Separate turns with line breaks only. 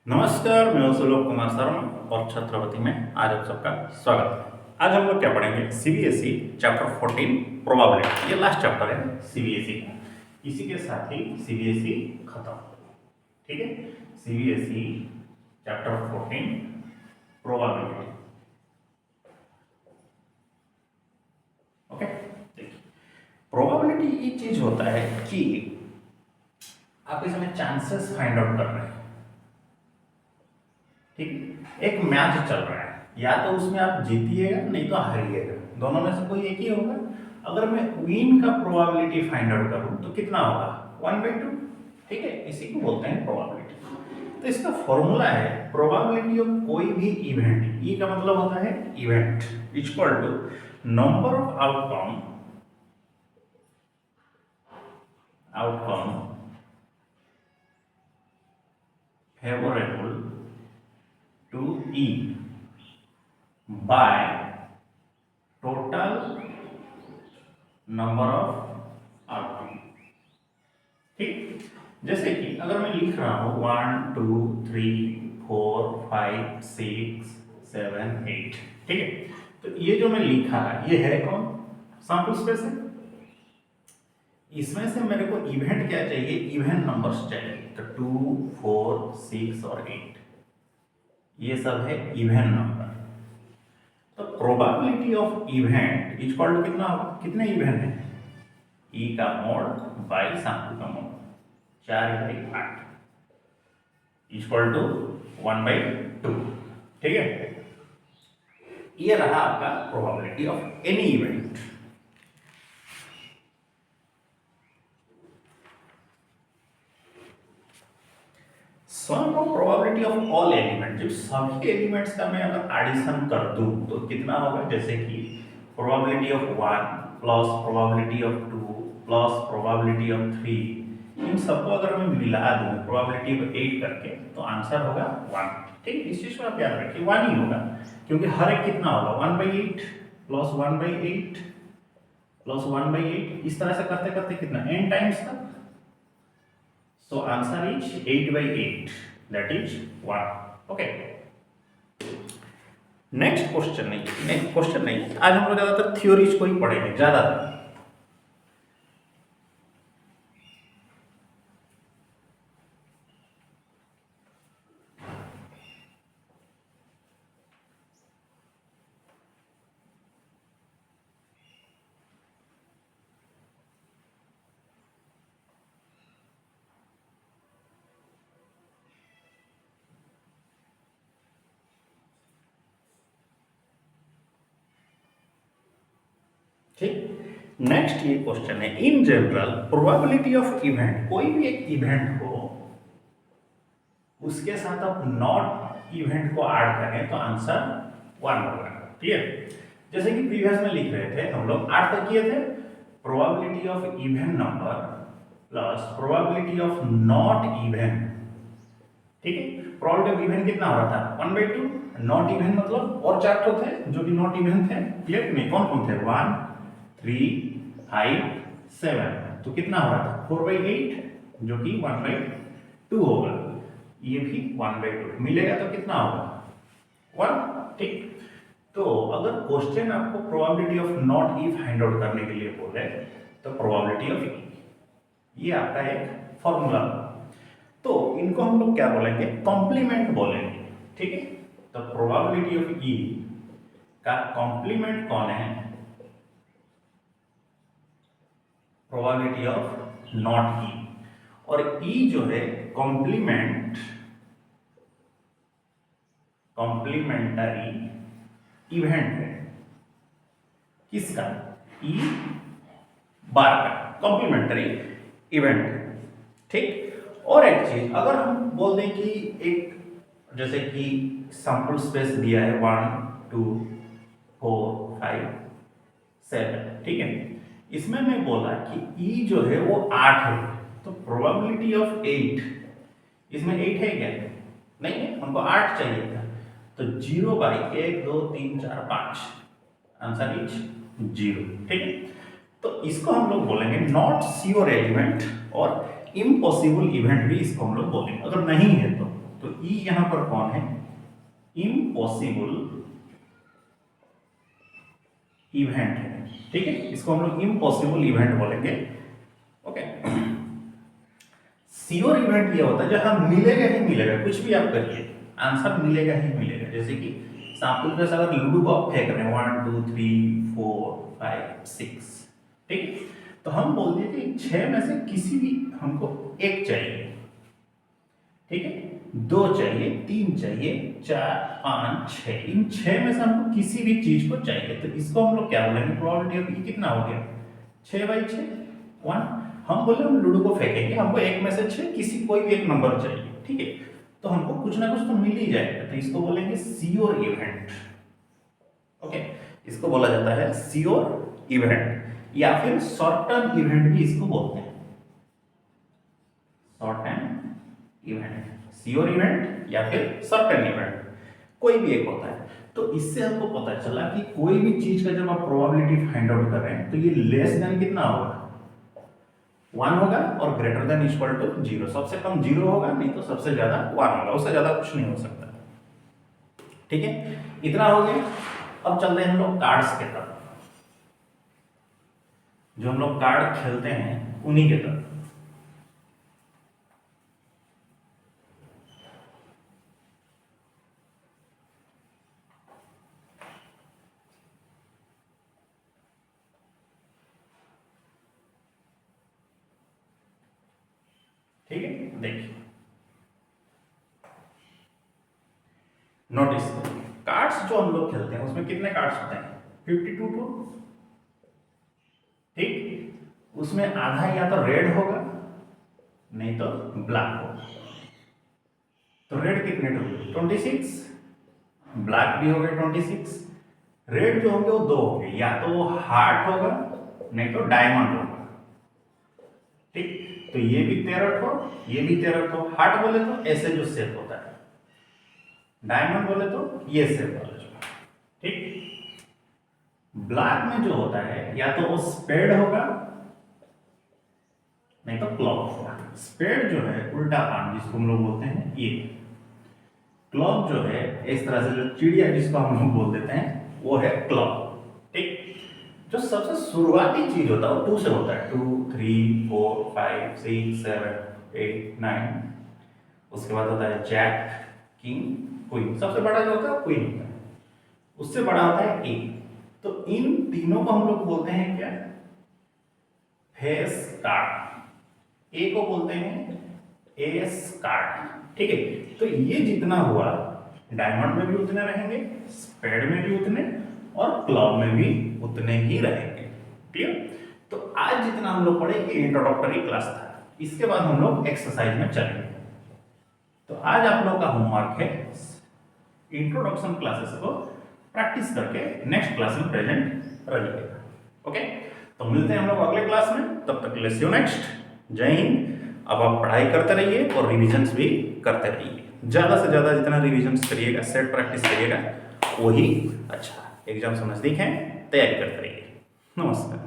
नमस्कार, मैं हूं सुलोक कुमार शर्मा और छत्रपति में आज आप सबका स्वागत है। आज हम लोग क्या पढ़ेंगे? CBSE chapter 14 probability. ये लास्ट चैप्टर है सीबीएसई का। इसी के साथ ही सीबीएसई खत्म। ठीक है, सीबीएसई चैप्टर 14 प्रोबेबिलिटी। ओके, देखिए प्रोबेबिलिटी ये चीज होता है कि आप इसमें चांसेस फाइंड आउट कर रहे हैं। ठीक है, एक मैच चल रहा है, या तो उसमें आप जीतिएगा नहीं तो हारिएगा, दोनों में से कोई एक ही होगा। अगर मैं विन का प्रोबेबिलिटी फाइंड आउट करूं तो कितना होगा? 1/2। ठीक है, इसी को बोलते हैं प्रोबेबिलिटी। तो इसका फॉर्मूला है प्रोबेबिलिटी ऑफ कोई भी इवेंट। ई का मतलब होता है event equal to number of outcome favorable to E by total number of outcome। ठीक, जैसे कि अगर मैं लिख रहा हूं 1 2 3 4 5 6 7 8। ठीक है, तो ये जो मैं लिखा है ये है कौन? सैंपल स्पेस है। इसमें से मेरे को इवेंट क्या चाहिए? इवेंट नंबर्स चाहिए। तो 2 4 6 और 8 ये सब है इवेंट नंबर। तो probability of event equal to कितना होगा? कितने इवेंट है? ई का मोड बाई सैंपल का मोड 4/8 इक्वल टू 1/2। ठीक है, ये रहा आपका probability of any event. Sum of probability of all element. जब सभी एलिमेंट्स का मैं अगर एडिशन कर दूं तो कितना होगा? जैसे कि probability of 1 plus probability of 2 plus probability of 3, इन सबको अगर मैं मिला दूं प्रोबेबिलिटी ऑफ 8 करके तो आंसर होगा 1। ठीक, इस चीज को आप याद रखिए, 1 ही होगा, क्योंकि हर एक कितना होगा? 1/8 प्लस 1/8 प्लस 1/8, इस तरह से करते करते कितना n टाइम्स तक। So answer is 8/8, that is 1. Okay. Next question नहीं, आज हम लोग ज्यादातर थ्योरीज को ही पढ़ेंगे ज्यादातर। ठीक, नेक्स्ट ये क्वेश्चन है, in general probability of event. कोई भी एक इवेंट हो, उसके साथ आप नॉट इवेंट को ऐड करें तो आंसर 1 होगा। ठीक है, जैसे कि प्रीवियस में लिख रहे थे हम लोग 8 तक किए थे। Probability of event number plus probability of not event. ठीक है, प्रोबेबिलिटी ऑफ इवेंट कितना हो रहा था? 1/2। नॉट इवेंट मतलब और 4 तो थे जो कि नॉट इवेंट थे। क्लियर नहीं? कौन कौन थे? 1 3 5 7। तो कितना हो रहा था? 4/8 जो कि 1/2 होगा। ये भी 1/2 मिलेगा तो कितना होगा? 1। ठीक, तो अगर क्वेश्चन आपको probability of not E find out करने के लिए बोले तो प्रोबेबिलिटी ऑफ ई, ये आपका एक फॉर्मूला। तो इनको हम लोग क्या बोलेंगे? कॉम्प्लीमेंट बोलेंगे। ठीक है, तो प्रोबेबिलिटी ऑफ ई का कॉम्प्लीमेंट कौन है? प्रोबेबिलिटी ऑफ नॉट ई। और ई जो है कॉम्प्लीमेंटरी इवेंट है। किसका? ई बार का कॉम्प्लीमेंटरी इवेंट है। ठीक, और एक चीज अगर हम बोल दें कि एक जैसे कि सैंपल स्पेस दिया है 1 2 4 5 7। ठीक है, इसमें मैं बोला कि ई जो है वो 8 है, तो प्रोबेबिलिटी ऑफ 8, इसमें 8 है क्या? नहीं है, हमको 8 चाहिए था। तो 0/1 2 3 4 5, आंसर इज 0। ठीक है, तो इसको हम लोग बोलेंगे नॉट श्योर एलिमेंट और इम्पॉसिबल इवेंट भी इसको हम लोग बोलेंगे। अगर नहीं है तो तो ई यहां पर कौन है? इम्पॉसिबल इवेंट है, ठीक है, इसको हम लोग इम्पॉसिबल इवेंट बोलेंगे। ओके, श्योर इवेंट ये होता है जहां मिलेगा ही मिलेगा, कुछ भी आप करिए आंसर मिलेगा ही मिलेगा। जैसे कि सैंपल के अगर लूडो को आप फेंक रहे हैं 1 2 3 4 5 6, ठीक, तो हम बोल दिए कि 6 में से किसी भी हमको एक चाहिए, ठीक है, 2 चाहिए, 3 चाहिए, 4 5 6, इन 6 में से हमको किसी भी चीज को चाहिए, तो इसको हम लोग क्या बोलेंगे? प्रोबेबिलिटी ऑफ ई कितना हो गया? 6/6 1। हम बोले हम लूडो को फेंकेंगे, हमको एक में से 6 किसी कोई भी एक नंबर चाहिए, ठीक है, तो हमको कुछ ना कुछ तो मिल ही जाएगा, तो इसको बोलेंगे श्योर इवेंट। ओके, इसको बोला जाता है श्योर इवेंट या फिर शॉर्ट टर्म इवेंट भी इसको बोलते हैं, short term event, sure event या फिर शॉर्ट टर्म इवेंट, कोई भी एक होता है। तो इससे हमको पता चला कि कोई भी चीज का जब आप प्रोबेबिलिटी फाइंड आउट कर रहे हैं तो ये लेस देन कितना होगा? 1 होगा और ग्रेटर देन इक्वल टू 0। सबसे कम 0 होगा, नहीं तो सबसे ज्यादा 1 होगा, उससे ज्यादा कुछ नहीं हो सकता, ठीक है, इतना हो गया। अब चलते हैं हम लोग कार्ड्स के तरफ, जो हम लोग कार्ड खेलते हैं उन्हीं के तरफ। ठीक है, देखिए नोटिस कार्ड्स जो हम लोग खेलते हैं उसमें कितने कार्ड्स होते हैं? 52 टू, ठीक, उसमें आधा या तो रेड होगा नहीं तो ब्लैक होगा। तो रेड कितने टू? 26, ब्लैक भी हो गए 26। रेड जो होंगे वो 2 होंगे, या तो हार्ट होगा नहीं तो डायमंड होगा, ठीक, तो ये भी 13 ठो, ये भी 13 ठो। हार्ट बोले तो ऐसे जो शेप होता है, डायमंड बोले तो ये शेप वाला जो, ठीक। ब्लैक में जो होता है या तो वो स्पेड होगा नहीं तो क्लॉक होगा। स्पेड जो है उल्टा पान जिसको हम लोग बोलते हैं ये, क्लॉक जो है इस तरह से जो चिड़िया जिसको हम लोग बोल देते हैं वो है क्लॉक, ठीक। जो सबसे शुरुआती चीज होता है वो 2 से होता है, 2 3 4 5 6 7 8 9, उसके बाद होता है जैक किंग क्वीन, सबसे बड़ा जो होता है क्वीन होता है, उससे बड़ा होता है ए। तो इन तीनों को हम लोग बोलते हैं क्या? Face card. ए को बोलते हैं एस कार्ड, ठीक है। तो ये जितना हुआ डायमंड में भी उतने रहेंगे, स्पेड में भी उतने और क्लब में भी उतने ही रहेंगे, क्लियर। तो आज जितना हम लोग पढ़े ये इंट्रोडक्टरी क्लास था, इसके बाद हम लोग एक्सरसाइज में चलेंगे। तो आज आप लोगों का होमवर्क है इंट्रोडक्शन क्लासेस को प्रैक्टिस करके नेक्स्ट क्लास में प्रेजेंट रहिएगा, ओके। तो मिलते हैं हम लोग अगले क्लास में, तब तक लेट्स यू नेक्स्ट। जय हिंद। अब आप पढ़ाई करते रहिए और रिविजन्स भी करते रहिए, ज़्यादा से ज़्यादा जितना रिविजन्स करिएगा, सेट प्रैक्टिस करिएगा, वही अच्छा। एग्जाम्स नज़दीक हैं, तैयारी करते रहिए। नमस्कार।